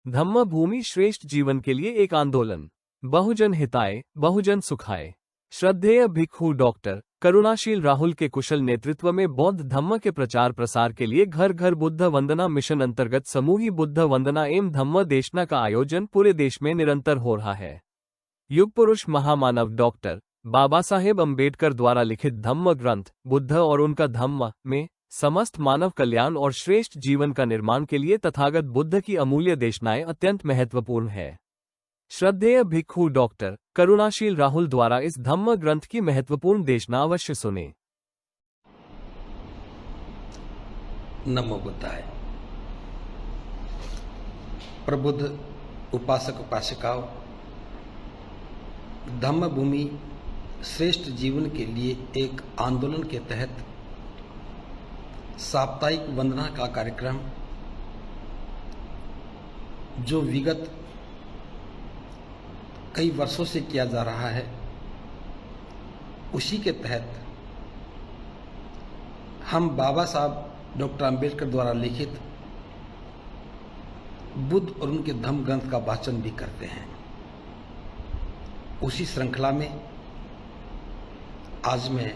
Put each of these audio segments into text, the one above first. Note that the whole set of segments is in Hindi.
धम्म भूमि श्रेष्ठ जीवन के लिए एक आंदोलन। बहुजन हिताय बहुजन सुखाय। श्रद्धेय भिक्खु डॉक्टर करुणाशील राहुल के कुशल नेतृत्व में बौद्ध धम्म के प्रचार प्रसार के लिए घर घर बुद्ध वंदना मिशन अंतर्गत समूही बुद्ध वंदना एवं धम्म देशना का आयोजन पूरे देश में निरंतर हो रहा है। युग पुरुष महामानव डॉक्टर बाबा साहेब अम्बेडकर द्वारा लिखित धम्म ग्रंथ बुद्ध और उनका धम्म में समस्त मानव कल्याण और श्रेष्ठ जीवन का निर्माण के लिए तथागत बुद्ध की अमूल्य देशनाएं अत्यंत महत्वपूर्ण है। श्रद्धेय भिक्खु डॉक्टर करुणाशील राहुल द्वारा इस धम्म ग्रंथ की महत्वपूर्ण देशना अवश्य सुने। नमो बुद्धाय। प्रबुद्ध उपासक उपासिकाओं, धम्म भूमि श्रेष्ठ जीवन के लिए एक आंदोलन के तहत साप्ताहिक वंदना का कार्यक्रम जो विगत कई वर्षों से किया जा रहा है, उसी के तहत हम बाबा साहब डॉक्टर अम्बेडकर द्वारा लिखित बुद्ध और उनके धम्म ग्रंथ का वाचन भी करते हैं। उसी श्रृंखला में आज मैं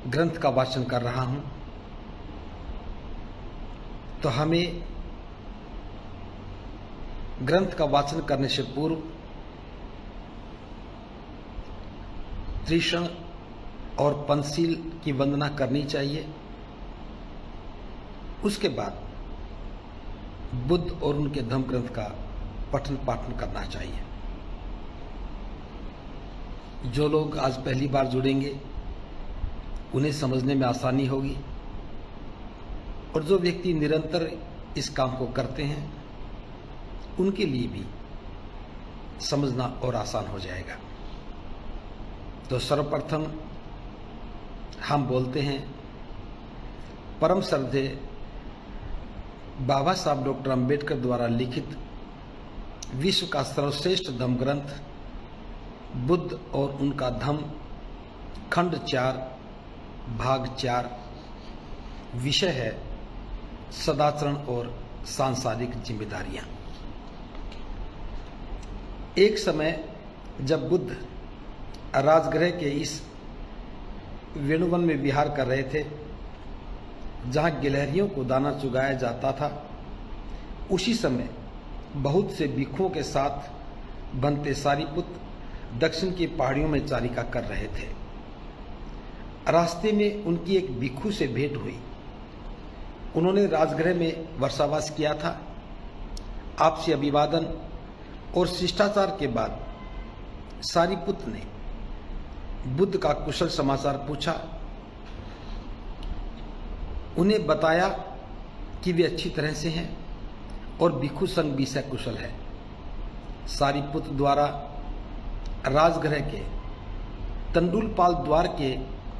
ग्रंथ का वाचन कर रहा हूं, तो हमें ग्रंथ का वाचन करने से पूर्व त्रिशण और पंचशील की वंदना करनी चाहिए। उसके बाद बुद्ध और उनके धम्म ग्रंथ का पठन पाठन करना चाहिए। जो लोग आज पहली बार जुड़ेंगे उन्हें समझने में आसानी होगी, और जो व्यक्ति निरंतर इस काम को करते हैं उनके लिए भी समझना और आसान हो जाएगा। तो सर्वप्रथम हम बोलते हैं परम श्रद्धेय बाबा साहब डॉक्टर अम्बेडकर द्वारा लिखित विश्व का सर्वश्रेष्ठ धम्म ग्रंथ बुद्ध और उनका धम्म खंड 4 भाग 4। विषय है सदाचरण और सांसारिक जिम्मेदारियां। एक समय जब बुद्ध राजगृह के इस वेणुवन में विहार कर रहे थे, जहां गिलहरियों को दाना चुगाया जाता था, उसी समय बहुत से भिक्षुओं के साथ बनते सारिपुत्र दक्षिण की पहाड़ियों में चारिका कर रहे थे। रास्ते में उनकी एक भिक्षु से भेंट हुई। उन्होंने राजगृह में वर्षावास किया था। आपसी अभिवादन और शिष्टाचार के बाद सारिपुत्र ने बुद्ध का कुशल समाचार पूछा। उन्हें बताया कि वे अच्छी तरह से हैं और भिक्षु संग भी सकुशल है। सारिपुत्र द्वारा राजगृह के तंडुलपाल द्वार के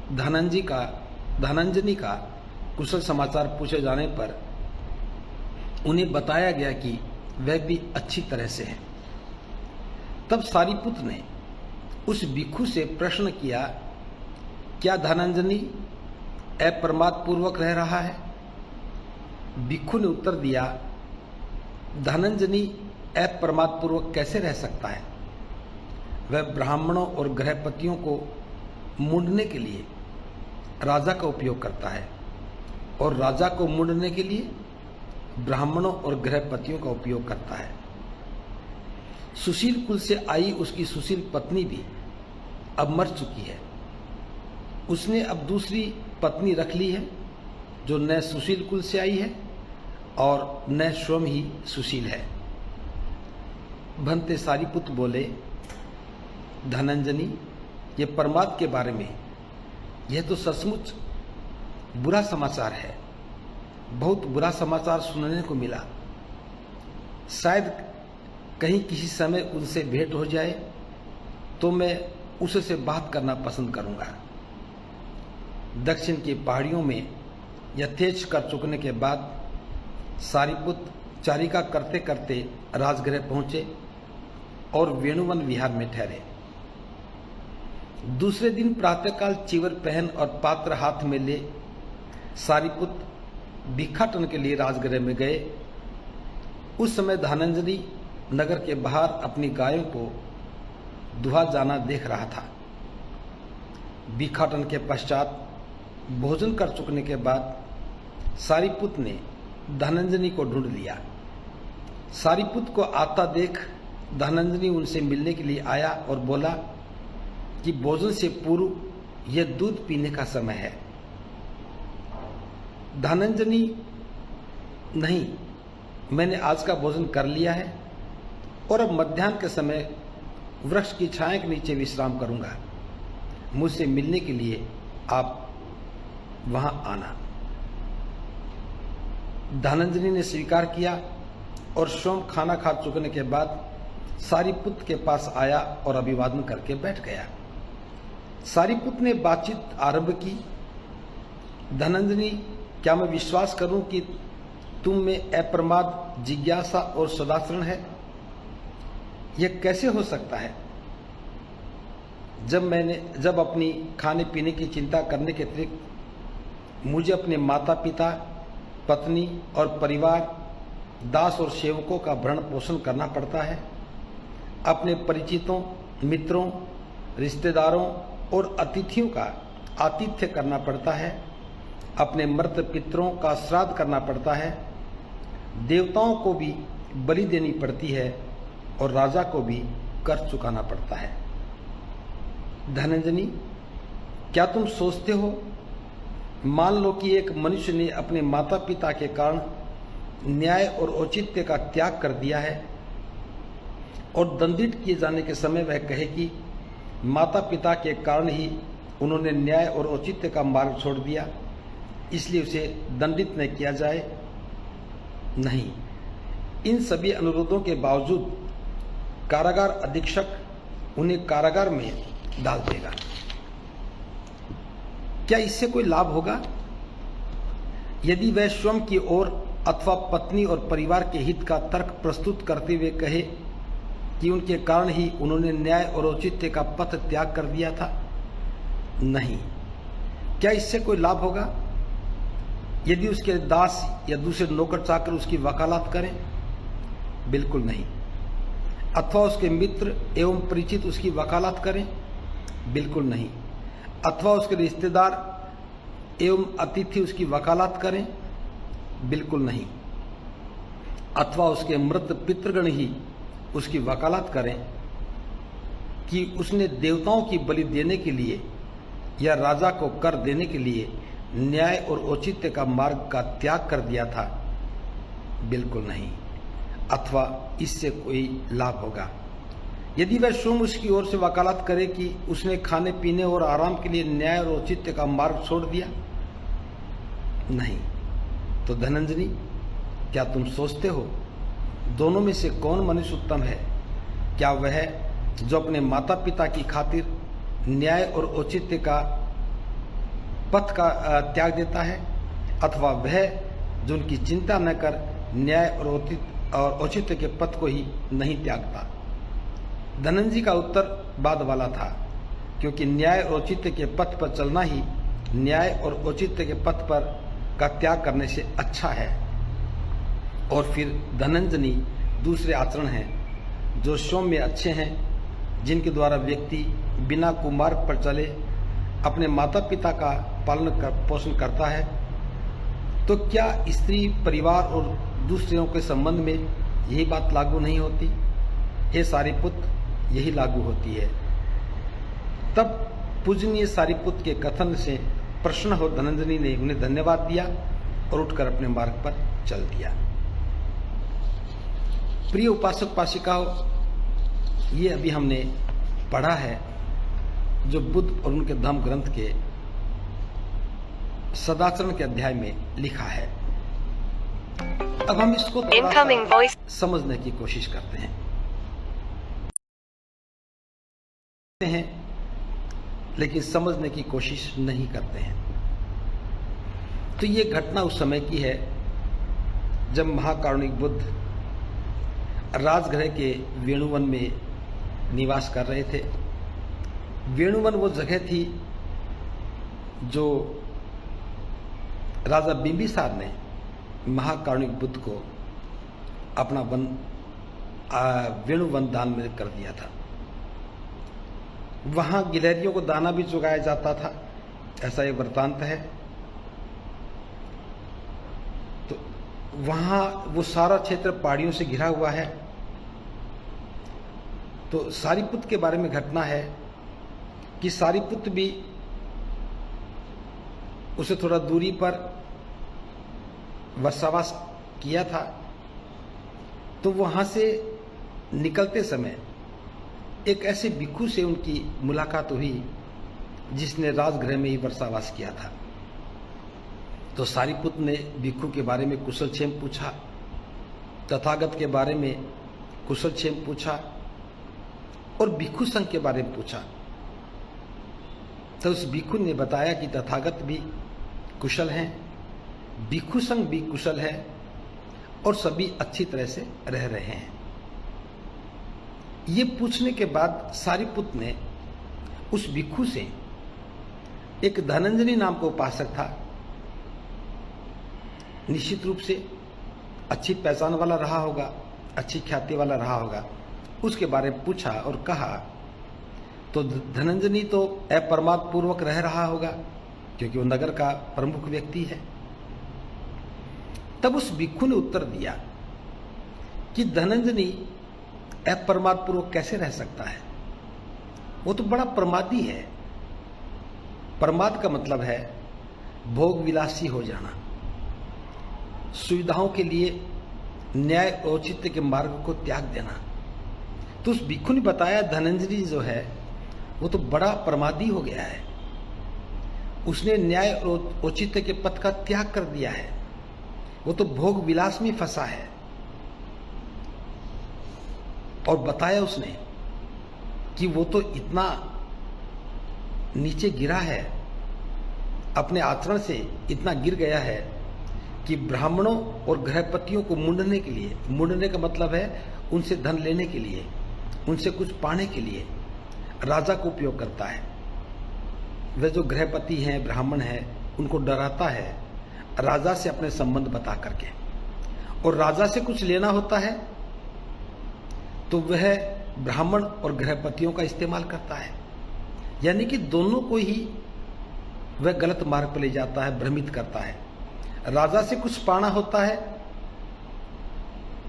धनंजनी का कुशल समाचार पूछे जाने पर उन्हें बताया गया कि वह भी अच्छी तरह से है। तब सारिपुत्र ने उस भिक्षु से प्रश्न किया, क्या धनंजनी अप्रमाद पूर्वक रह रहा है? भिक्षु ने उत्तर दिया, धनंजनी अप्रमाद पूर्वक कैसे रह सकता है? वह ब्राह्मणों और गृहपतियों को मुंडने के लिए राजा का उपयोग करता है, और राजा को मुंडने के लिए ब्राह्मणों और गृहपतियों का उपयोग करता है। सुशील कुल से आई उसकी सुशील पत्नी भी अब मर चुकी है। उसने अब दूसरी पत्नी रख ली है, जो न सुशील कुल से आई है और न स्वयं ही सुशील है। भंते सारिपुत्र बोले, धनंजनी, ये प्रमाद के बारे में यह तो सचमुच बुरा समाचार है। बहुत बुरा समाचार सुनने को मिला। शायद कहीं किसी समय उनसे भेंट हो जाए तो मैं उससे बात करना पसंद करूंगा। दक्षिण की पहाड़ियों में यथेच कर चुकने के बाद सारिपुत्र चारिका करते करते राजगृह पहुंचे और वेणुवन विहार में ठहरे। दूसरे दिन प्रातःकाल चिवर पहन और पात्र हाथ में ले सारिपुत्र भिक्षाटन के लिए राजगृह में गए। उस समय धनंजय नगर के बाहर अपनी गायों को दुहा जाना देख रहा था। भिक्षाटन के पश्चात भोजन कर चुकने के बाद सारीपुत ने धनंजय को ढूंढ लिया। सारीपुत को आता देख धनंजय उनसे मिलने के लिए आया और बोला कि भोजन से पूर्व यह दूध पीने का समय है। धनंजय, नहीं, मैंने आज का भोजन कर लिया है और अब मध्याह्न के समय वृक्ष की छाया के नीचे विश्राम करूंगा। मुझसे मिलने के लिए आप वहां आना। धनंजय ने स्वीकार किया और स्वयं खाना खा चुकने के बाद सारीपुत के पास आया और अभिवादन करके बैठ गया। सारीपुत ने बातचीत आरंभ की। धनंजय, क्या मैं विश्वास करूं कि तुम में अप्रमाद, जिज्ञासा और सदाचरण है? यह कैसे हो सकता है? जब अपनी खाने पीने की चिंता करने के अतिरिक्त मुझे अपने माता पिता, पत्नी और परिवार, दास और सेवकों का भरण पोषण करना पड़ता है, अपने परिचितों, मित्रों, रिश्तेदारों और अतिथियों का आतिथ्य करना पड़ता है, अपने मृत पितरों का श्राद्ध करना पड़ता है, देवताओं को भी बलि देनी पड़ती है और राजा को भी कर चुकाना पड़ता है। धनंजय, क्या तुम सोचते हो, मान लो कि एक मनुष्य ने अपने माता पिता के कारण न्याय और औचित्य का त्याग कर दिया है और दंडित किए जाने के समय वह कहे कि माता पिता के कारण ही उन्होंने न्याय और औचित्य का मार्ग छोड़ दिया, इसलिए उसे दंडित न किया जाए? नहीं, इन सभी अनुरोधों के बावजूद कारागार अधीक्षक उन्हें कारागार में डाल देगा। क्या इससे कोई लाभ होगा? यदि वह स्वयं की ओर अथवा पत्नी और परिवार के हित का तर्क प्रस्तुत करते हुए कहे कि उनके कारण ही उन्होंने न्याय और औचित्य का पथ त्याग कर दिया था? नहीं। क्या इससे कोई लाभ होगा? यदि उसके दास या दूसरे नौकर चाकर उसकी वकालत करें? बिल्कुल नहीं। अथवा उसके मित्र एवं परिचित उसकी वकालत करें? बिल्कुल नहीं। अथवा उसके रिश्तेदार एवं अतिथि उसकी वकालत करें? बिल्कुल नहीं। अथवा उसके मृत पितृगण ही उसकी वकालत करें कि उसने देवताओं की बलि देने के लिए या राजा को कर देने के लिए न्याय और औचित्य का मार्ग का त्याग कर दिया था? बिल्कुल नहीं। अथवा इससे कोई लाभ होगा? यदि वह स्वयं उसकी ओर से वकालत करे कि उसने खाने पीने और आराम के लिए न्याय और औचित्य का मार्ग छोड़ दिया? नहीं। तो धनंजय, क्या तुम सोचते हो दोनों में से कौन मनुष्य उत्तम है? क्या वह जो अपने माता पिता की खातिर न्याय और औचित्य का पथ का त्याग देता है, अथवा वह जो उनकी चिंता न कर न्याय और औचित्य के पथ को ही नहीं त्यागता? धनंजय का उत्तर बाद वाला था, क्योंकि न्याय और औचित्य के पथ पर चलना ही न्याय और औचित्य के पथ पर का त्याग करने से अच्छा है। और फिर धनंजय दूसरे आचरण हैं जो स्वयं में अच्छे हैं, जिनके द्वारा व्यक्ति बिना कुमार्ग पर चले अपने माता पिता का पालन पोषण करता है। तो क्या स्त्री, परिवार और दूसरों के संबंध में यही बात लागू नहीं होती? हे सारीपुत, यही लागू होती है। तब पूजनीय सारीपुत के कथन से प्रसन्न हो धनंजय ने उन्हें धन्यवाद दिया और उठकर अपने मार्ग पर चल दिया। प्रिय उपासक उपासिकाओं, ये अभी हमने पढ़ा है जो बुद्ध और उनके धम्म ग्रंथ के सदाचरण के अध्याय में लिखा है। अब हम इसको थोड़ा समझने की कोशिश करते हैं, लेकिन समझने की कोशिश नहीं करते हैं। तो ये घटना उस समय की है जब महाकारुणिक बुद्ध राजगृह के वेणुवन में निवास कर रहे थे। वेणुवन वो जगह थी जो राजा बिंबिसार ने महाकारुणिक बुद्ध को अपना वेणु वन दान में कर दिया था। वहां गिलहरियों को दाना भी चुगाया जाता था, ऐसा एक वृत्तांत है। तो वहां वो सारा क्षेत्र पहाड़ियों से घिरा हुआ है। तो सारीपुत के बारे में घटना है कि सारीपुत भी उसे थोड़ा दूरी पर वर्षावास किया था। तो वहां से निकलते समय एक ऐसे भिक्षु से उनकी मुलाकात हुई जिसने राजगृह में ही वर्षावास किया था। तो सारीपुत ने भिक्षु के बारे में कुशलक्षेम पूछा, तथागत के बारे में कुशलक्षेम पूछा और भिक्षु संघ के बारे में पूछा। तो उस भिक्षु ने बताया कि तथागत भी कुशल हैं, भिक्षु संघ भी कुशल है और सभी अच्छी तरह से रह रहे हैं। ये पूछने के बाद सारीपुत ने उस भिक्षु से, एक धनंजय नाम का उपासक था, निश्चित रूप से अच्छी पहचान वाला रहा होगा, अच्छी ख्याति वाला रहा होगा, उसके बारे में पूछा और कहा। तो धनंजय तो अपरमार्थ पूर्वक रह रहा होगा क्योंकि वो नगर का प्रमुख व्यक्ति है। तब उस भिक्षु ने उत्तर दिया कि धनंजय अपरमार्थ पूर्वक कैसे रह सकता है, वो तो बड़ा प्रमादी है। प्रमाद का मतलब है भोग विलासी हो जाना, सुविधाओं के लिए न्याय औचित्य के मार्ग को त्याग देना। तो उस भिक्षु ने बताया धनंजय जो है वो तो बड़ा प्रमादी हो गया है, उसने न्याय और औचित्य के पथ का त्याग कर दिया है, वो तो भोग विलास में फंसा है। और बताया उसने कि वो तो इतना नीचे गिरा है, अपने आचरण से इतना गिर गया है कि ब्राह्मणों और गृहपतियों को मुंडने के लिए, मुंडने का मतलब है उनसे धन लेने के लिए, उनसे कुछ पाने के लिए राजा को उपयोग करता है। वे जो गृहपति हैं, ब्राह्मण हैं, उनको डराता है राजा से अपने संबंध बता करके, और राजा से कुछ लेना होता है तो वह ब्राह्मण और गृहपतियों का इस्तेमाल करता है, यानी कि दोनों को ही वह गलत मार्ग पर ले जाता है, भ्रमित करता है। राजा से कुछ पाना होता है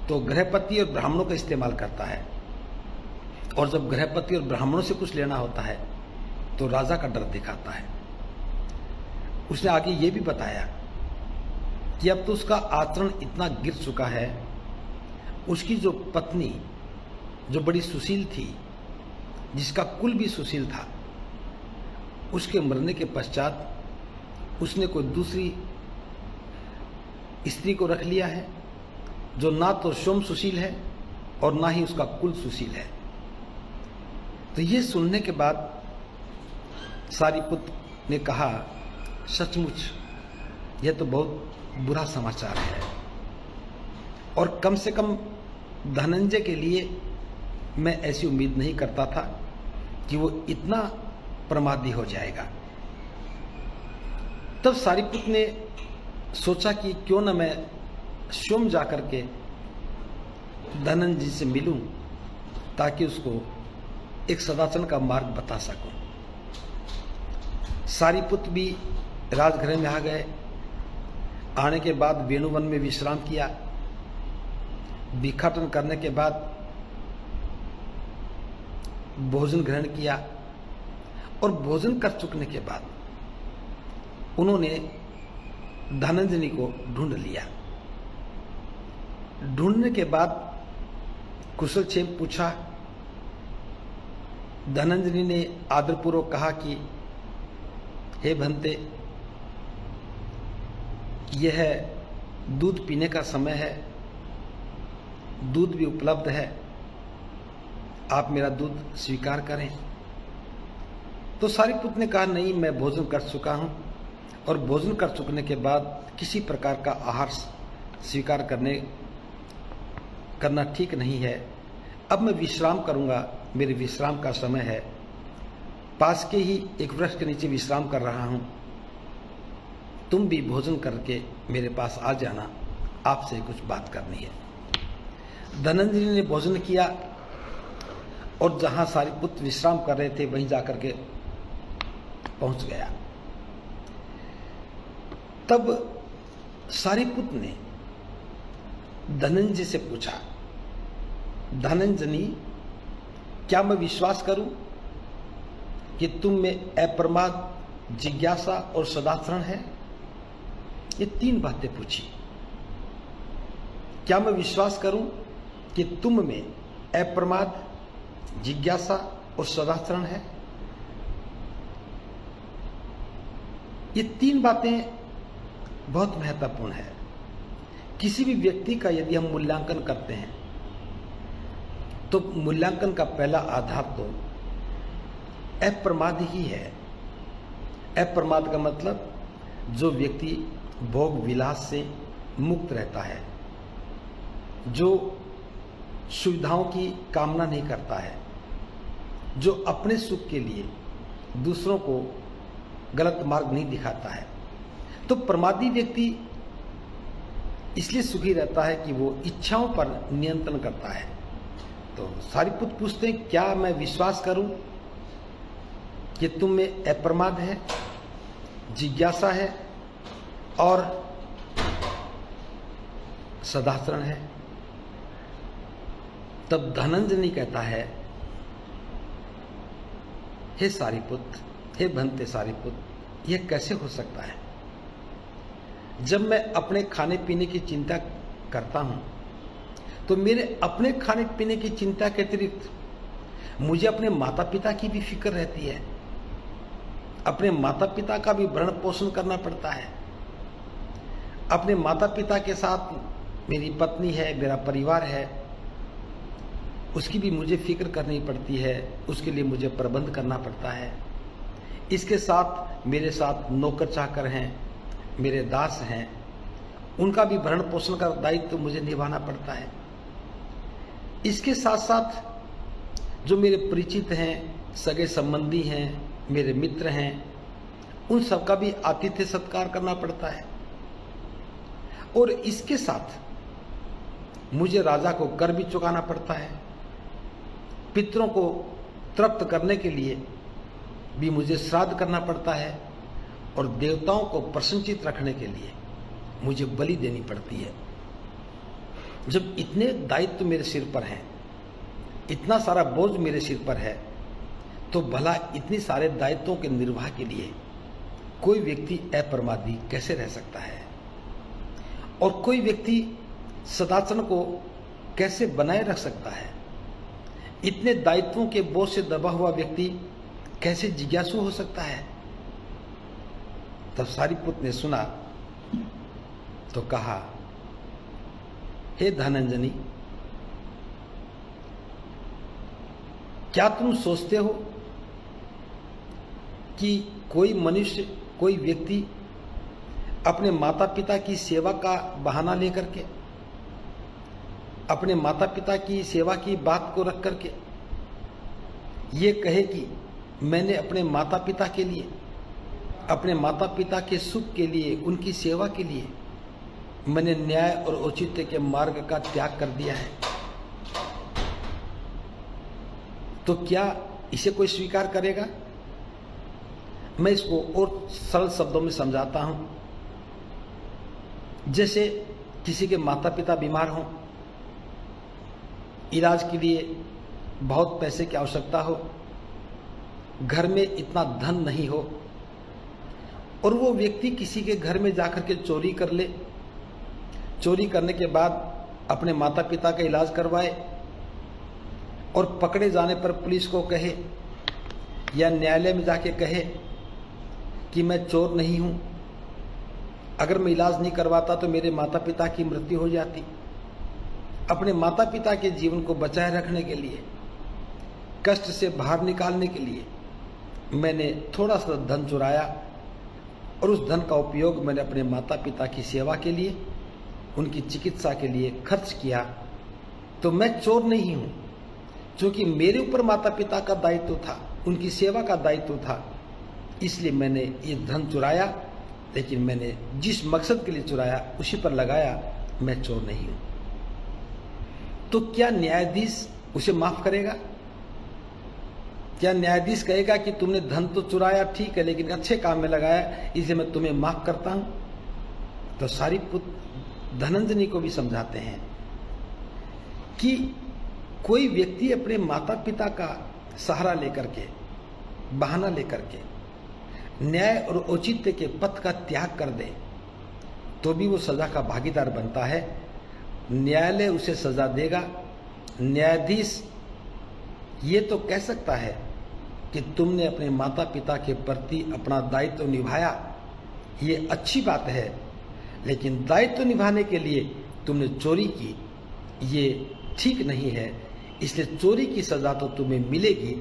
तो गृहपति और ब्राह्मणों का इस्तेमाल करता है, और जब गृहपति और ब्राह्मणों से कुछ लेना होता है तो राजा का डर दिखाता है। उसने आगे ये भी बताया कि अब तो उसका आचरण इतना गिर चुका है, उसकी जो पत्नी जो बड़ी सुशील थी, जिसका कुल भी सुशील था, उसके मरने के पश्चात उसने कोई दूसरी स्त्री को रख लिया है जो ना तो स्वयं सुशील है और ना ही उसका कुल सुशील है। तो ये सुनने के बाद सारीपुत ने कहा, सचमुच यह तो बहुत बुरा समाचार है, और कम से कम धनंजय के लिए मैं ऐसी उम्मीद नहीं करता था कि वो इतना प्रमादी हो जाएगा। तब सारीपुत ने सोचा कि क्यों न मैं स्वयं जाकर के धनंजय से मिलूं ताकि उसको एक सदाचरण का मार्ग बता सकूं। सारीपुत भी राजगृह में आ गए। आने के बाद वेणुवन में विश्राम किया। भिक्षाटन करने के बाद भोजन ग्रहण किया, और भोजन कर चुकने के बाद उन्होंने धनंजय को ढूंढ लिया। ढूंढने के बाद कुशलक्षेम पूछा। धनंजय ने आदरपूर्वक कहा कि हे भंते, यह दूध पीने का समय है, दूध भी उपलब्ध है, आप मेरा दूध स्वीकार करें। तो सारीपुत ने कहा, नहीं, मैं भोजन कर चुका हूं, और भोजन कर चुकने के बाद किसी प्रकार का आहार स्वीकार करना ठीक नहीं है। अब मैं विश्राम करूंगा, मेरे विश्राम का समय है। पास के ही एक वृक्ष के नीचे विश्राम कर रहा हूं, तुम भी भोजन करके मेरे पास आ जाना, आपसे कुछ बात करनी है। धनंजय ने भोजन किया और जहां सारिपुत्र विश्राम कर रहे थे वहीं जाकर के पहुंच गया। तब सारिपुत्र ने धनंजय से पूछा, धनंजनी, क्या मैं विश्वास करूं कि तुम में अप्रमाद, जिज्ञासा और सदाचरण है? ये 3 बातें पूछी। क्या मैं विश्वास करूं कि तुम में अप्रमाद, जिज्ञासा और सदाचरण है? ये 3 बातें बहुत महत्वपूर्ण है। किसी भी व्यक्ति का यदि हम मूल्यांकन करते हैं तो मूल्यांकन का पहला आधार तो अप्रमाद ही है। अप्रमाद का मतलब जो व्यक्ति भोग विलास से मुक्त रहता है, जो सुविधाओं की कामना नहीं करता है, जो अपने सुख के लिए दूसरों को गलत मार्ग नहीं दिखाता है। तो प्रमादी व्यक्ति इसलिए सुखी रहता है कि वो इच्छाओं पर नियंत्रण करता है। तो सारिपुत्र पूछते हैं, क्या मैं विश्वास करूं कि तुम में अप्रमाद है, जिज्ञासा है और सदाचरण है? तब धनंजय कहता है, हे सारिपुत्र, हे भंते सारिपुत्र, यह कैसे हो सकता है? जब मैं अपने खाने पीने की चिंता करता हूं तो मेरे अपने खाने पीने की चिंता के अतिरिक्त मुझे अपने माता पिता की भी फिक्र रहती है। अपने माता पिता का भी भरण पोषण करना पड़ता है। अपने माता पिता के साथ मेरी पत्नी है, मेरा परिवार है, उसकी भी मुझे फिक्र करनी पड़ती है, उसके लिए मुझे प्रबंध करना पड़ता है। इसके साथ मेरे साथ नौकर चाकर हैं, मेरे दास हैं, उनका भी भरण पोषण का दायित्व तो मुझे निभाना पड़ता है। इसके साथ साथ जो मेरे परिचित हैं, सगे संबंधी हैं, मेरे मित्र हैं, उन सबका भी आतिथ्य सत्कार करना पड़ता है। और इसके साथ मुझे राजा को कर भी चुकाना पड़ता है। पितरों को तृप्त करने के लिए भी मुझे श्राद्ध करना पड़ता है और देवताओं को प्रसन्नचित रखने के लिए मुझे बलि देनी पड़ती है। जब इतने दायित्व मेरे सिर पर हैं, इतना सारा बोझ मेरे सिर पर है, तो भला इतने सारे दायित्वों के निर्वाह के लिए कोई व्यक्ति अप्रमादी कैसे रह सकता है? और कोई व्यक्ति सदाचरण को कैसे बनाए रख सकता है? इतने दायित्वों के बोझ से दबा हुआ व्यक्ति कैसे जिज्ञासु हो सकता है? तब सारिपुत्र ने सुना तो कहा, हे धनंजनी, क्या तुम सोचते हो कि कोई मनुष्य, कोई व्यक्ति अपने माता पिता की सेवा का बहाना लेकर के, अपने माता पिता की सेवा की बात को रख करके ये कहे कि मैंने अपने माता पिता के लिए, अपने माता पिता के सुख के लिए, उनकी सेवा के लिए मैंने न्याय और औचित्य के मार्ग का त्याग कर दिया है? तो क्या इसे कोई स्वीकार करेगा? मैं इसको और सरल शब्दों में समझाता हूं। जैसे किसी के माता पिता बीमार हों, इलाज के लिए बहुत पैसे की आवश्यकता हो, घर में इतना धन नहीं हो और वो व्यक्ति किसी के घर में जाकर के चोरी कर ले, चोरी करने के बाद अपने माता पिता का इलाज करवाए और पकड़े जाने पर पुलिस को कहे या न्यायालय में जाके कहे कि मैं चोर नहीं हूं, अगर मैं इलाज नहीं करवाता तो मेरे माता पिता की मृत्यु हो जाती। अपने माता पिता के जीवन को बचाए रखने के लिए, कष्ट से बाहर निकालने के लिए मैंने थोड़ा सा धन चुराया और उस धन का उपयोग मैंने अपने माता पिता की सेवा के लिए, उनकी चिकित्सा के लिए खर्च किया। तो मैं चोर नहीं हूं, क्योंकि मेरे ऊपर माता पिता का दायित्व था, उनकी सेवा का दायित्व था, इसलिए मैंने ये धन चुराया। लेकिन मैंने जिस मकसद के लिए चुराया उसी पर लगाया मैं चोर नहीं हूं। तो क्या न्यायाधीश उसे माफ करेगा? क्या न्यायाधीश कहेगा कि तुमने धन तो चुराया, ठीक है, लेकिन अच्छे काम में लगाया, इसे मैं तुम्हें माफ करता हूं? तो सारीपुत्र धनंजय को भी समझाते हैं कि कोई व्यक्ति अपने माता पिता का सहारा लेकर के, बहाना लेकर के न्याय और औचित्य के पथ का त्याग कर दे तो भी वो सजा का भागीदार बनता है। न्यायालय उसे सजा देगा। न्यायाधीश ये तो कह सकता है कि तुमने अपने माता पिता के प्रति अपना दायित्व निभाया, ये अच्छी बात है, लेकिन दायित्व निभाने के लिए तुमने चोरी की, ये ठीक नहीं है, इसलिए चोरी की सजा तो तुम्हें मिलेगी,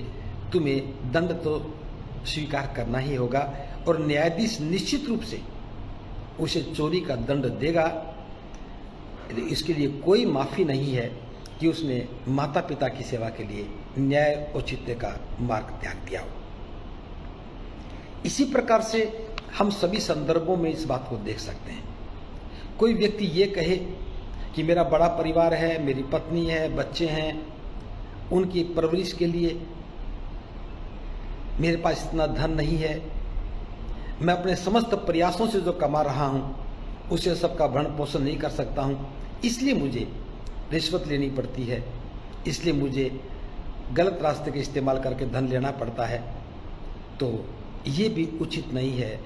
तुम्हें दंड तो स्वीकार करना ही होगा। और न्यायाधीश निश्चित रूप से उसे चोरी का दंड देगा। इसके लिए कोई माफी नहीं है कि उसने माता पिता की सेवा के लिए न्याय औचित्य का मार्ग त्याग दिया हो। इसी प्रकार से हम सभी संदर्भों में इस बात को देख सकते हैं। कोई व्यक्ति ये कहे कि मेरा बड़ा परिवार है, मेरी पत्नी है, बच्चे हैं, उनकी परवरिश के लिए मेरे पास इतना धन नहीं है, मैं अपने समस्त प्रयासों से जो कमा रहा हूं उसे सबका भरण पोषण नहीं कर सकता हूं, इसलिए मुझे रिश्वत लेनी पड़ती है, इसलिए मुझे गलत रास्ते का इस्तेमाल करके धन लेना पड़ता है। तो ये भी उचित नहीं है,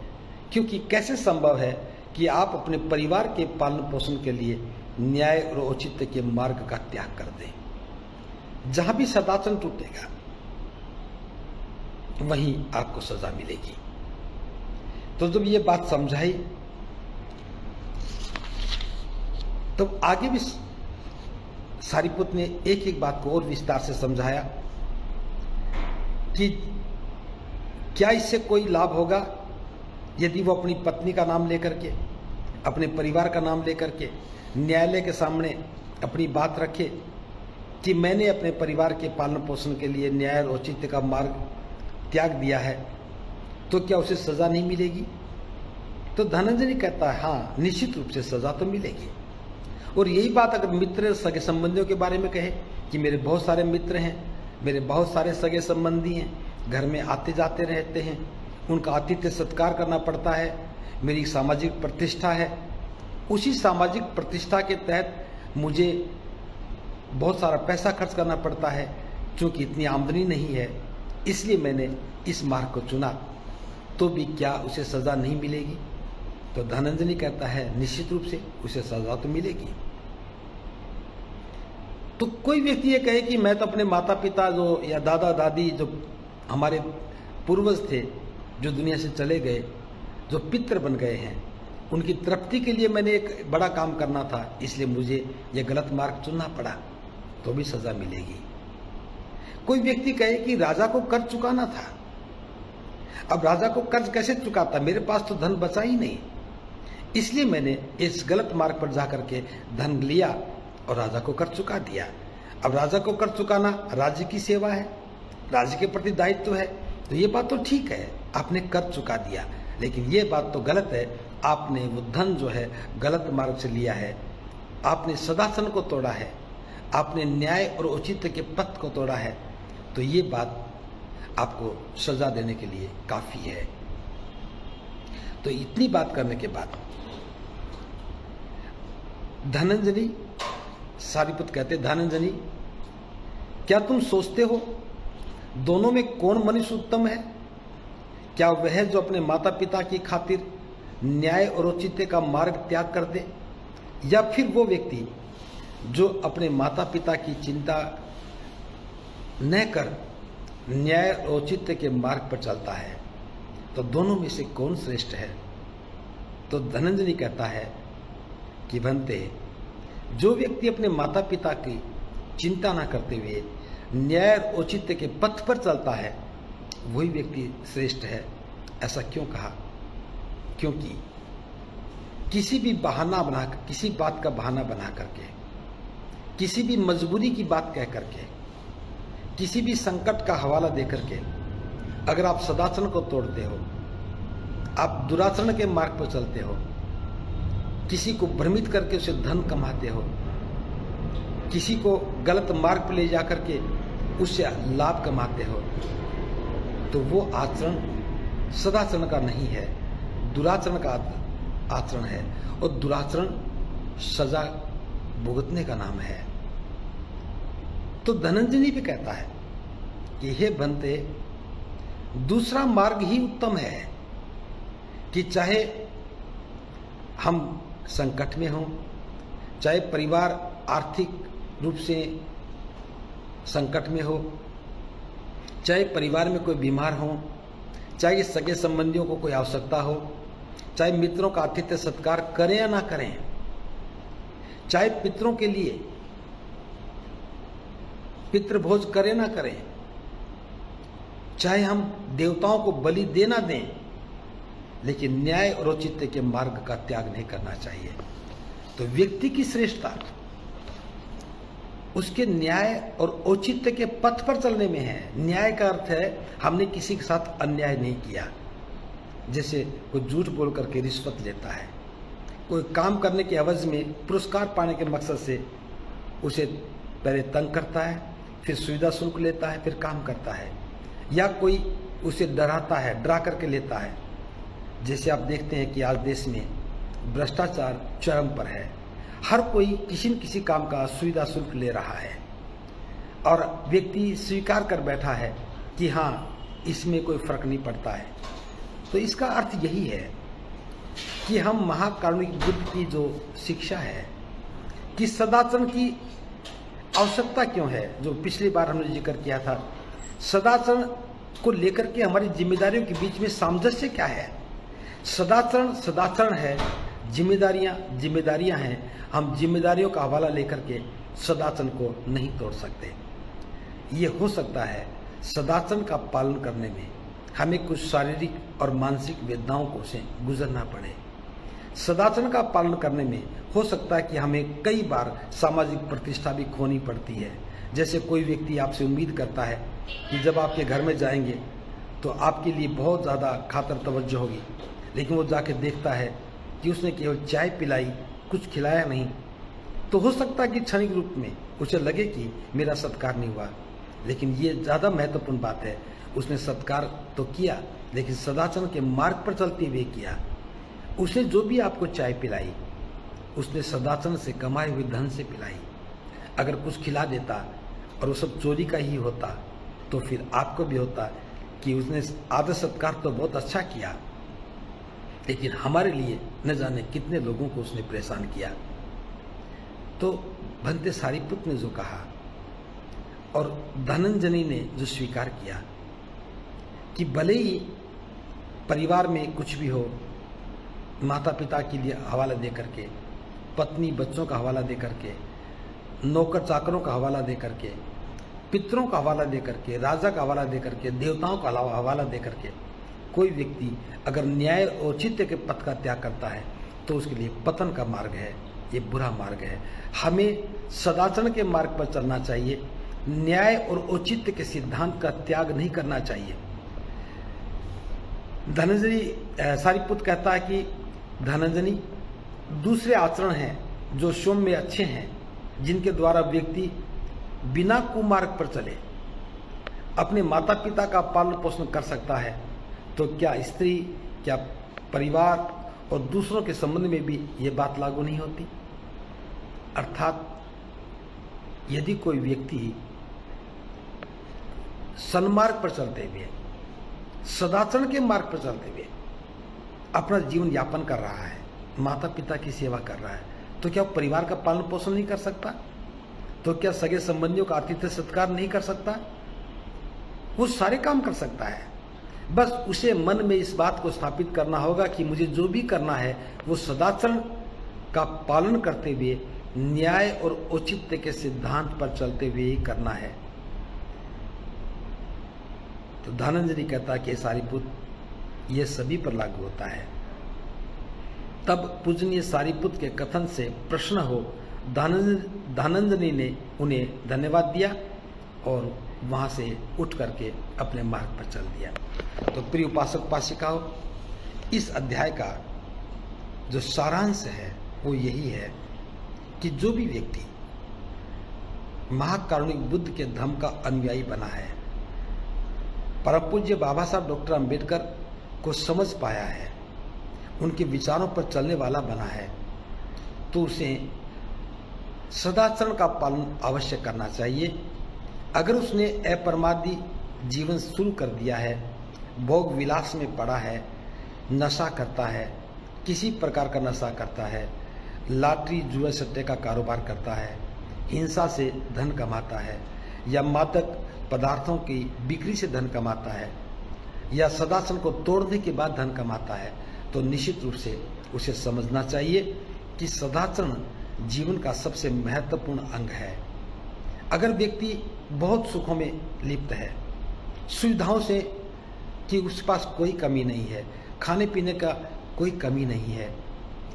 क्योंकि कैसे संभव है कि आप अपने परिवार के पालन पोषण के लिए न्याय और औचित्य के मार्ग का त्याग कर दें। जहां भी सदाचरण टूटेगा वहीं आपको सजा मिलेगी। तो जब ये बात समझाई तो आगे भी सारीपुत्र ने एक एक बात को और विस्तार से समझाया कि क्या इससे कोई लाभ होगा यदि वो अपनी पत्नी का नाम लेकर के, अपने परिवार का नाम लेकर के न्यायालय के सामने अपनी बात रखे कि मैंने अपने परिवार के पालन पोषण के लिए न्याय और औचित्य का मार्ग त्याग दिया है, तो क्या उसे सजा नहीं मिलेगी? तो धनंजय कहता है हाँ, निश्चित रूप से सजा तो मिलेगी। और यही बात अगर मित्र सगे संबंधियों के बारे में कहे कि मेरे बहुत सारे मित्र हैं, मेरे बहुत सारे सगे संबंधी हैं, घर में आते जाते रहते हैं, उनका आतिथ्य सत्कार करना पड़ता है, मेरी सामाजिक प्रतिष्ठा है, उसी सामाजिक प्रतिष्ठा के तहत मुझे बहुत सारा पैसा खर्च करना पड़ता है, क्योंकि इतनी आमदनी नहीं है, इसलिए मैंने इस मार्ग को चुना, तो भी क्या उसे सजा नहीं मिलेगी? तो धनंजय कहता है निश्चित रूप से उसे सजा तो मिलेगी। तो कोई व्यक्ति ये कहे कि मैं तो अपने माता पिता जो या दादा दादी जो हमारे पूर्वज थे, जो दुनिया से चले गए, जो पितृ बन गए हैं, उनकी तृप्ति के लिए मैंने एक बड़ा काम करना था, इसलिए मुझे यह गलत मार्ग चुनना पड़ा, तो भी सजा मिलेगी। कोई व्यक्ति कहे कि राजा को कर्ज चुकाना था, अब राजा को कर्ज कैसे चुकाता, मेरे पास तो धन बचा ही नहीं, इसलिए मैंने इस गलत मार्ग पर जाकर के धन लिया और राजा को कर्ज चुका दिया। अब राजा को कर्ज चुकाना राज्य की सेवा है, राज्य के प्रति दायित्व है, तो ये बात तो ठीक है, आपने कर्ज चुका दिया, लेकिन ये बात तो गलत है, आपने वो धन जो है गलत मार्ग से लिया है, आपने सदाचरण को तोड़ा है, आपने न्याय और औचित्य के पथ को तोड़ा है, तो ये बात आपको सजा देने के लिए काफी है। तो इतनी बात करने के बाद धनंजय सारीपुत्र कहते, धनंजय क्या तुम सोचते हो दोनों में कौन मनुष्य उत्तम है? क्या वह जो अपने माता पिता की खातिर न्याय और औचित्य का मार्ग त्याग कर दे, या फिर वो व्यक्ति जो अपने माता पिता की चिंता न कर न्याय और औचित्य के मार्ग पर चलता है? तो दोनों में से कौन श्रेष्ठ है? तो धनंजय कहता है कि बनते जो व्यक्ति अपने माता पिता की चिंता ना करते हुए न्याय और औचित्य के पथ पर चलता है, वही व्यक्ति श्रेष्ठ है। ऐसा क्यों कहा? क्योंकि किसी भी बहाना बनाकर, किसी बात का बहाना बना करके, किसी भी मजबूरी की बात कह करके, किसी भी संकट का हवाला दे करके अगर आप सदाचरण को तोड़ते हो, आप दुराचरण के मार्ग पर चलते हो, किसी को भ्रमित करके उसे धन कमाते हो, किसी को गलत मार्ग पर ले जाकर के उससे लाभ कमाते हो, तो वो आचरण सदाचरण का नहीं है, दुराचरण का आचरण है। और दुराचरण सजा भुगतने का नाम है। तो धनंजय भी कहता है कि हे बनते, दूसरा मार्ग ही उत्तम है कि चाहे हम संकट में हों, चाहे परिवार आर्थिक रूप से संकट में हो, चाहे परिवार में कोई बीमार हो, चाहे सगे संबंधियों को कोई आवश्यकता हो, चाहे मित्रों का आतिथ्य सत्कार करें या ना करें, चाहे पितरों के लिए पितृभोज करें ना करें, चाहे हम देवताओं को बलि दे ना दें, लेकिन न्याय और औचित्य के मार्ग का त्याग नहीं करना चाहिए। तो व्यक्ति की श्रेष्ठता उसके न्याय और औचित्य के पथ पर चलने में है। न्याय का अर्थ है हमने किसी के साथ अन्याय नहीं किया, जैसे कोई झूठ बोल करके रिश्वत लेता है, कोई काम करने के एवज में पुरस्कार पाने के मकसद से उसे पहले तंग करता है, फिर सुविधा शुल्क लेता है, फिर काम करता है, या कोई उसे डराता है, डरा करके लेता है। जैसे आप देखते हैं कि आज देश में भ्रष्टाचार चरम पर है, हर कोई किसी न किसी काम का सुविधा शुल्क ले रहा है और व्यक्ति स्वीकार कर बैठा है कि हाँ इसमें कोई फर्क नहीं पड़ता है। तो इसका अर्थ यही है कि हम महाकारुणिक बुद्ध की जो शिक्षा है कि सदाचरण की आवश्यकता क्यों है, जो पिछली बार हमने जिक्र किया था, सदाचरण को लेकर के हमारी जिम्मेदारियों के बीच में सामंजस्य क्या है। सदाचरण है, जिम्मेदारियां हैं। हम जिम्मेदारियों का हवाला लेकर के सदाचरण को नहीं तोड़ सकते। ये हो सकता है सदाचरण का पालन करने में हमें कुछ शारीरिक और मानसिक वेदनाओं को से गुजरना पड़े। सदाचरण का पालन करने में हो सकता है कि हमें कई बार सामाजिक प्रतिष्ठा भी खोनी पड़ती है। जैसे कोई व्यक्ति आपसे उम्मीद करता है कि जब आपके घर में जाएंगे तो आपके लिए बहुत ज़्यादा खातर तवज्जो होगी, लेकिन वो जाके देखता है कि उसने केवल चाय पिलाई, कुछ खिलाया नहीं, तो हो सकता है कि क्षणिक रूप में उसे लगे कि मेरा सत्कार नहीं हुआ। लेकिन ये ज़्यादा महत्वपूर्ण बात है, उसने सत्कार तो किया लेकिन सदाचरण के मार्ग पर चलते हुए किया। उसने जो भी आपको चाय पिलाई उसने सदाचरण से कमाए हुए धन से पिलाई। अगर कुछ खिला देता और वो सब चोरी का ही होता तो फिर आपको भी होता कि उसने आदर सत्कार तो बहुत अच्छा किया, लेकिन हमारे लिए न जाने कितने लोगों को उसने परेशान किया। तो भंते सारिपुत्र ने जो कहा और धनंजय ने जो स्वीकार किया कि भले ही परिवार में कुछ भी हो, माता पिता के लिए हवाला दे करके, पत्नी बच्चों का हवाला दे करके, नौकर चाकरों का हवाला दे करके, पितरों का हवाला दे करके, राजा का हवाला दे करके, देवताओं का हवाला दे करके कोई व्यक्ति अगर न्याय और औचित्य के पथ का त्याग करता है तो उसके लिए पतन का मार्ग है, ये बुरा मार्ग है। हमें सदाचरण के मार्ग पर चलना चाहिए, न्याय और औचित्य के सिद्धांत का त्याग नहीं करना चाहिए। धनंजय सारिपुत्र कहता है कि धनंजय दूसरे आचरण हैं जो सौम्य अच्छे हैं, जिनके द्वारा व्यक्ति बिना कुमार्ग पर चले अपने माता पिता का पालन पोषण कर सकता है। तो क्या स्त्री, क्या परिवार और दूसरों के संबंध में भी ये बात लागू नहीं होती? अर्थात यदि कोई व्यक्ति सन्मार्ग पर चलते हुए, सदाचरण के मार्ग पर चलते हुए अपना जीवन यापन कर रहा है, माता पिता की सेवा कर रहा है, तो क्या परिवार का पालन पोषण नहीं कर सकता? तो क्या सगे संबंधियों का आतिथ्य सत्कार नहीं कर सकता? वो सारे काम कर सकता है। बस उसे मन में इस बात को स्थापित करना होगा कि मुझे जो भी करना है वो सदाचरण का पालन करते हुए न्याय और औचित्य के सिद्धांत पर चलते हुए ही करना है। तो धनंजय कहता है कि सारिपुत्र ये सभी पर लागू होता है। तब पूजनीय सारिपुत्र के कथन से प्रश्न हो धनंजय ने उन्हें धन्यवाद दिया और वहां से उठ करके अपने मार्ग पर चल दिया। तो प्रिय उपासक उपासिकाओं, इस अध्याय का जो सारांश है वो यही है कि जो भी व्यक्ति महाकारुणिक बुद्ध के धर्म का अनुयायी बना है, परम पूज्य बाबा साहब डॉक्टर अंबेडकर को समझ पाया है, उनके विचारों पर चलने वाला बना है, तो उसे सदाचरण का पालन अवश्य करना चाहिए। अगर उसने अपरमादी जीवन शुरू कर दिया है, भोग विलास में पड़ा है, नशा करता है, किसी प्रकार का नशा करता है, लॉटरी जुए सट्टे का कारोबार करता है, हिंसा से धन कमाता है, या मादक पदार्थों की बिक्री से धन कमाता है, या सदाचरण को तोड़ने के बाद धन कमाता है, तो निश्चित रूप से उसे समझना चाहिए कि सदाचरण जीवन का सबसे महत्वपूर्ण अंग है। अगर व्यक्ति बहुत सुखों में लिप्त है, सुविधाओं से कि उसके पास कोई कमी नहीं है, खाने पीने का कोई कमी नहीं है,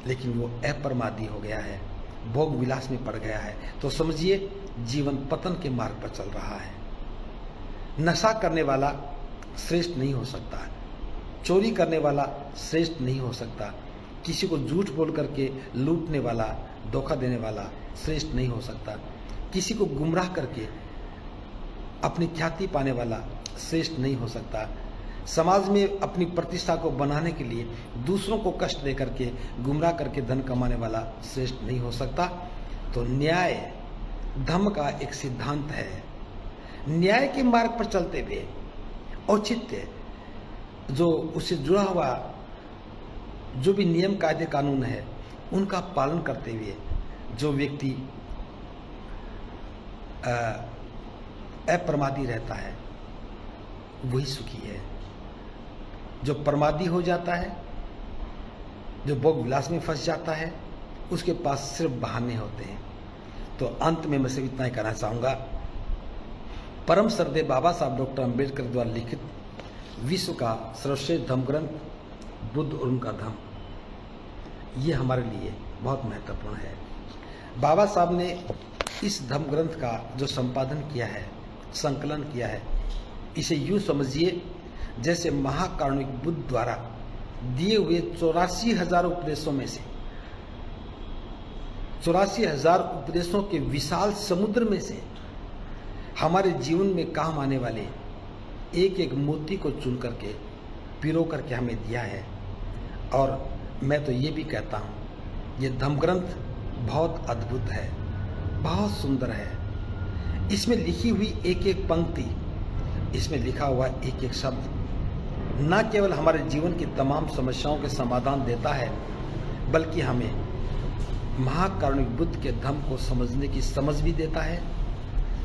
लेकिन वो अपरमादी हो गया है, भोग विलास में पड़ गया है, तो समझिए जीवन पतन के मार्ग पर चल रहा है। नशा करने वाला श्रेष्ठ नहीं हो सकता, चोरी करने वाला श्रेष्ठ नहीं हो सकता, किसी को झूठ बोल करके लूटने वाला, धोखा देने वाला श्रेष्ठ नहीं हो सकता, किसी को गुमराह करके अपनी ख्याति पाने वाला श्रेष्ठ नहीं हो सकता, समाज में अपनी प्रतिष्ठा को बनाने के लिए दूसरों को कष्ट दे करके गुमराह करके धन कमाने वाला श्रेष्ठ नहीं हो सकता। तो न्याय धर्म का एक सिद्धांत है। न्याय के मार्ग पर चलते हुए औचित्य जो उससे जुड़ा हुआ जो भी नियम कायदे कानून है उनका पालन करते हुए जो व्यक्ति अप्रमादी रहता है वही सुखी है। जो प्रमादी हो जाता है, जो भोग विलास में फंस जाता है, उसके पास सिर्फ बहाने होते हैं। तो अंत में मैं सिर्फ इतना ही कहना चाहूँगा, परम श्रद्धेय बाबा साहब डॉक्टर अंबेडकर द्वारा लिखित विश्व का सर्वश्रेष्ठ धर्म ग्रंथ बुद्ध और उनका धर्म, ये हमारे लिए बहुत महत्वपूर्ण है। बाबा साहब ने इस धर्म ग्रंथ का जो संपादन किया है, संकलन किया है, इसे यूँ समझिए जैसे महाकारुणिक बुद्ध द्वारा दिए हुए 84,000 उपदेशों में से 84,000 उपदेशों के विशाल समुद्र में से हमारे जीवन में काम आने वाले एक एक मोती को चुन करके पिरो करके हमें दिया है। और मैं तो ये भी कहता हूँ, ये धम्म ग्रंथ बहुत अद्भुत है, बहुत सुंदर है। इसमें लिखी हुई एक एक पंक्ति, इसमें लिखा हुआ एक एक शब्द न केवल हमारे जीवन की तमाम समस्याओं के समाधान देता है, बल्कि हमें महाकारुणिक बुद्ध के धर्म को समझने की समझ भी देता है,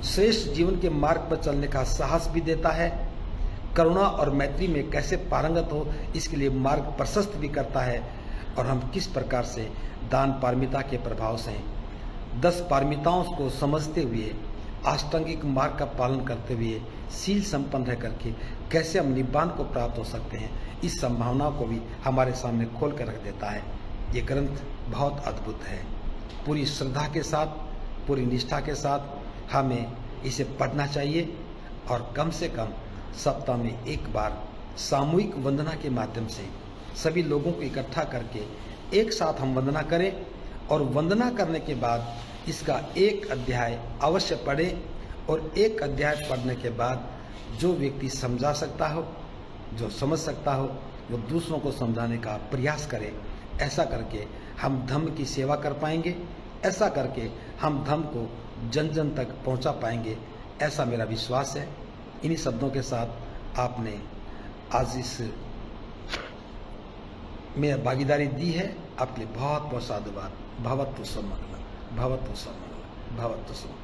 श्रेष्ठ जीवन के मार्ग पर चलने का साहस भी देता है, करुणा और मैत्री में कैसे पारंगत हो इसके लिए मार्ग प्रशस्त भी करता है, और हम किस प्रकार से दान पारमिता के प्रभाव से 10 पारमिताओं को समझते हुए अष्टांगिक मार्ग का पालन करते हुए शील संपन्न रह करके कैसे हम निब्बान को प्राप्त हो सकते हैं, इस संभावनाओं को भी हमारे सामने खोल कर रख देता है। ये ग्रंथ बहुत अद्भुत है। पूरी श्रद्धा के साथ, पूरी निष्ठा के साथ हमें इसे पढ़ना चाहिए, और कम से कम सप्ताह में एक बार सामूहिक वंदना के माध्यम से सभी लोगों को इकट्ठा करके एक साथ हम वंदना करें, और वंदना करने के बाद इसका एक अध्याय अवश्य पढ़ें, और एक अध्याय पढ़ने के बाद जो व्यक्ति समझा सकता हो, जो समझ सकता हो, वो दूसरों को समझाने का प्रयास करे। ऐसा करके हम धम्म की सेवा कर पाएंगे, ऐसा करके हम धम्म को जन जन तक पहुंचा पाएंगे, ऐसा मेरा विश्वास है। इन्हीं शब्दों के साथ आपने आज इस में भागीदारी दी है, आपके लिए बहुत बहुत साधुवाद। भवतु समंगलम, भवतु समंगलम, भवतु समंगलम।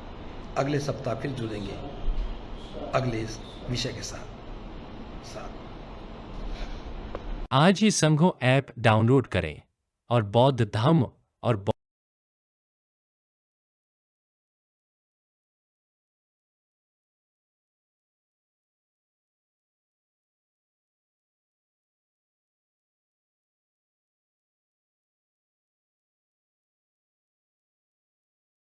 अगले सप्ताह फिर जुड़ेंगे अगले विषय के साथ। आज ही संघो ऐप डाउनलोड करें और बौद्ध धर्म और